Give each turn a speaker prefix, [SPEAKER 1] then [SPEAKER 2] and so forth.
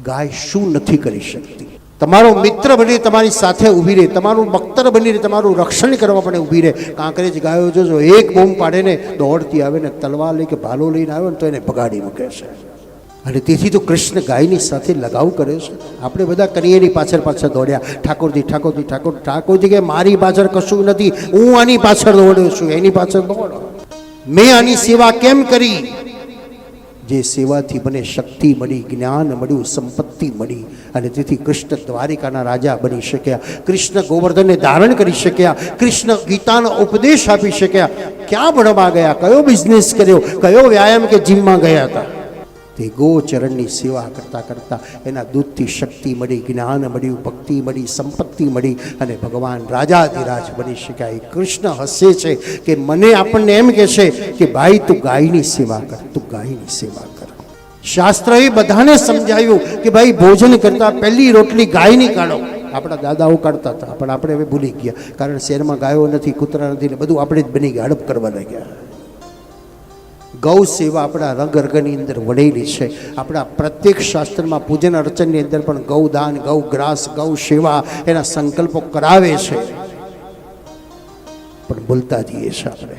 [SPEAKER 1] ગાય શું નથી કરી શકતી? તમારો મિત્ર બની તમારી સાથે ઊભી રહે, તમારું બખ્તર બનીને તમારું રક્ષણ કરવા પણ ઊભી રહે. કાંકરેજ ગાયો જોજો, એક બોમ્બ પાડે ને દોડતી આવે ને તલવાર લઈ કે ભાલો લઈને આવ્યો ને તો એને ભગાડી મૂકે છે. અને તેથી તો કૃષ્ણ ગાયની સાથે લગાવ કરે છે. આપણે બધા કનૈયાની પાછળ પાછળ દોડ્યા, ઠાકોરજી ઠાકોરજી ઠાકોર. ઠાકોરજી કે મારી પાછળ કશું નથી, હું આની પાછળ દોડ્યો છું, એની પાછળ દોડો. મેં આની સેવા કેમ કરી? જે સેવાથી મને શક્તિ મળી, જ્ઞાન મળ્યું, સંપત્તિ મળી. અને તેથી કૃષ્ણ દ્વારિકાના રાજા બની શક્યા, કૃષ્ણ ગોવર્ધનને ધારણ કરી શક્યા, કૃષ્ણ ગીતાનો ઉપદેશ આપી શક્યા. ક્યાં ભણવા ગયા, કયો બિઝનેસ કર્યો, કયો વ્યાયામ કે જીમમાં ગયા હતા? તે ગોચરણની સેવા કરતાં કરતાં એના દૂધથી શક્તિ મળી, જ્ઞાન મળ્યું, ભક્તિ મળી, સંપત્તિ મળી અને ભગવાન રાજાધિરાજ બની શક્યા. એ કૃષ્ણ હસે છે કે મને આપણને એમ કહે છે કે ભાઈ તું ગાયની સેવા કર, તું ગાયની સેવા કર. શાસ્ત્રએ બધાને સમજાવ્યું કે ભાઈ ભોજન કરતાં પહેલી રોટલી ગાયની કાઢો. આપણા દાદાઓ કાઢતા હતા પણ આપણે હવે ભૂલી ગયા, કારણ શહેરમાં ગાયો નથી, કૂતરા નથી ને બધું આપણે જ બની ગયા, હડપ કરવા લાગ્યા. ગૌ સેવા આપણા રંગ રંગની અંદર વળેલી છે. આપણા પ્રત્યેક શાસ્ત્રમાં પૂજન અર્ચનની અંદર પણ ગૌદાન, ગૌ ગ્રાસ, ગૌ સેવા એના સંકલ્પો કરાવે છે, પણ ભૂલતા જઈએ છીએ આપણે.